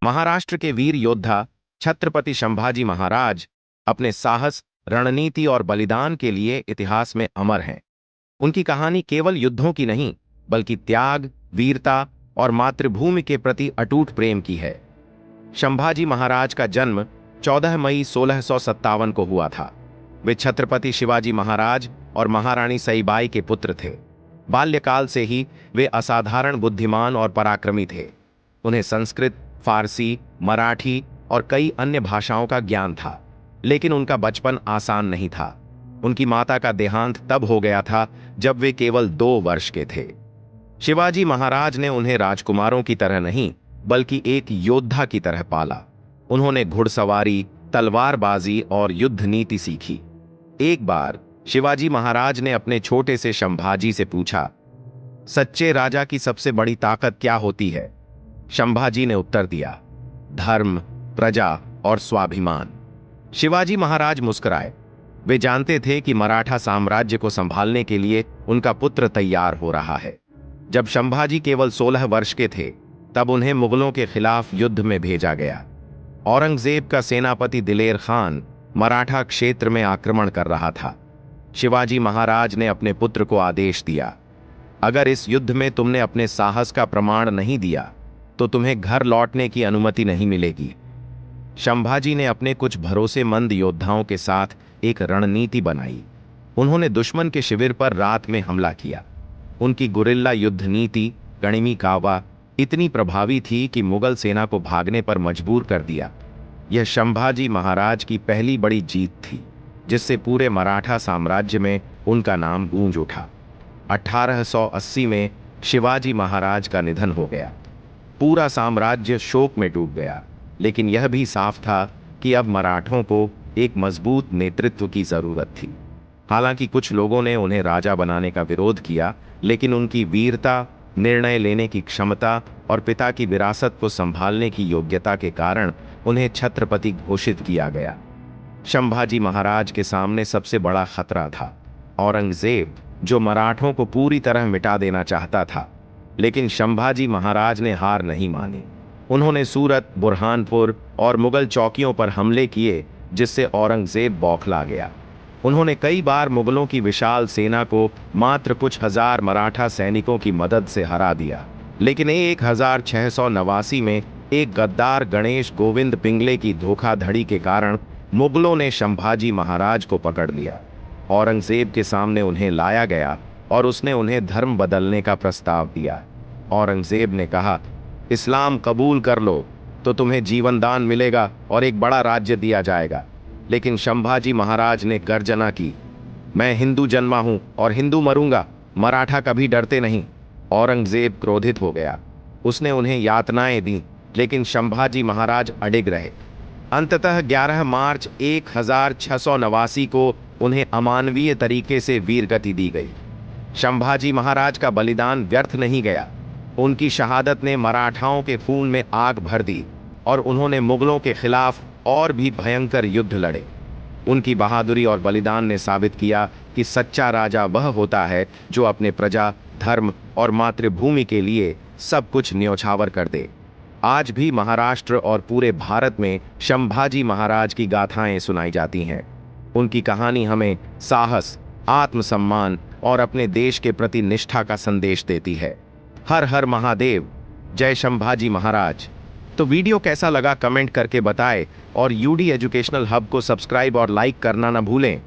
महाराष्ट्र के वीर योद्धा छत्रपति संभाजी महाराज अपने साहस, रणनीति और बलिदान के लिए इतिहास में अमर हैं। उनकी कहानी केवल युद्धों की नहीं, बल्कि त्याग, वीरता और मातृभूमि के प्रति अटूट प्रेम की है। संभाजी महाराज का जन्म 14 मई 1657 को हुआ था। वे छत्रपति शिवाजी महाराज और महारानी सईबाई के पुत्र थे। बाल्यकाल से ही वे असाधारण बुद्धिमान और पराक्रमी थे। उन्हें संस्कृत, फारसी, मराठी और कई अन्य भाषाओं का ज्ञान था, लेकिन उनका बचपन आसान नहीं था। उनकी माता का देहांत तब हो गया था जब वे केवल 2 वर्ष के थे। शिवाजी महाराज ने उन्हें राजकुमारों की तरह नहीं, बल्कि एक योद्धा की तरह पाला। उन्होंने घुड़सवारी, तलवारबाजी और युद्ध नीति सीखी। एक बार शिवाजी महाराज ने अपने छोटे से संभाजी से पूछा, सच्चे राजा की सबसे बड़ी ताकत क्या होती है? संभाजी ने उत्तर दिया, धर्म, प्रजा और स्वाभिमान। शिवाजी महाराज मुस्कुराए। वे जानते थे कि मराठा साम्राज्य को संभालने के लिए उनका पुत्र तैयार हो रहा है। जब संभाजी केवल 16 वर्ष के थे, तब उन्हें मुगलों के खिलाफ युद्ध में भेजा गया। औरंगजेब का सेनापति दिलेर खान मराठा क्षेत्र में आक्रमण कर रहा था। शिवाजी महाराज ने अपने पुत्र को आदेश दिया, अगर इस युद्ध में तुमने अपने साहस का प्रमाण नहीं दिया, तो तुम्हें घर लौटने की अनुमति नहीं मिलेगी। संभाजी ने अपने कुछ भरोसेमंद योद्धाओं के साथ एक रणनीति बनाई। उन्होंने दुश्मन के शिविर पर रात में हमला किया। उनकी गुरिल्ला युद्ध नीति, गणिमी कावा, इतनी प्रभावी थी कि मुगल सेना को भागने पर मजबूर कर दिया। यह संभाजी महाराज की पहली बड़ी जीत थी, जिससे पूरे मराठा साम्राज्य में उनका नाम गूंज उठा। 1880 में शिवाजी महाराज का निधन हो गया। पूरा साम्राज्य शोक में डूब गया, लेकिन यह भी साफ था कि अब मराठों को एक मजबूत नेतृत्व की जरूरत थी। हालांकि कुछ लोगों ने उन्हें राजा बनाने का विरोध किया, लेकिन उनकी वीरता, निर्णय लेने की क्षमता और पिता की विरासत को संभालने की योग्यता के कारण उन्हें छत्रपति घोषित किया गया। संभाजी महाराज के सामने सबसे बड़ा खतरा था औरंगजेब, जो मराठों को पूरी तरह मिटा देना चाहता था। लेकिन संभाजी महाराज ने हार नहीं मानी। उन्होंने सूरत, बुरहानपुर और मुगल चौकियों पर हमले किए, जिससे औरंगजेब बौखला गया। उन्होंने कई बार मुगलों की विशाल सेना को मात्र कुछ हजार मराठा सैनिकों की मदद से हरा दिया। लेकिन 1689 में एक गद्दार गणेश गोविंद पिंगले की धोखाधड़ी के कारण मुगलों ने संभाजी महाराज को पकड़ लिया। औरंगजेब के सामने उन्हें लाया गया और उसने उन्हें धर्म बदलने का प्रस्ताव दिया। औरंगजेब ने कहा, इस्लाम कबूल कर लो तो तुम्हें जीवन दान मिलेगा और एक बड़ा राज्य दिया जाएगा। लेकिन संभाजी महाराज ने गर्जना की, मैं हिंदू जन्मा हूं और हिंदू मरूंगा, मराठा कभी डरते नहीं। औरंगजेब क्रोधित हो गया। उसने उन्हें यातनाएं दी, लेकिन संभाजी महाराज अडिग रहे। अंततः 11 मार्च 1689 को उन्हें अमानवीय तरीके से वीरगति दी गई। संभाजी महाराज का बलिदान व्यर्थ नहीं गया। उनकी शहादत ने मराठाओं के खून में आग भर दी और उन्होंने मुगलों के खिलाफ और भी भयंकर युद्ध लड़े। उनकी बहादुरी और बलिदान ने साबित किया कि सच्चा राजा वह होता है जो अपने प्रजा, धर्म और मातृभूमि के लिए सब कुछ न्योछावर कर दे। आज भी महाराष्ट्र और पूरे भारत में संभाजी महाराज की गाथाएं सुनाई जाती हैं। उनकी कहानी हमें साहस, आत्मसम्मान और अपने देश के प्रति निष्ठा का संदेश देती है। हर हर महादेव, जय संभाजी महाराज। तो वीडियो कैसा लगा कमेंट करके बताएं और यूडी एजुकेशनल हब को सब्सक्राइब और लाइक करना ना भूलें।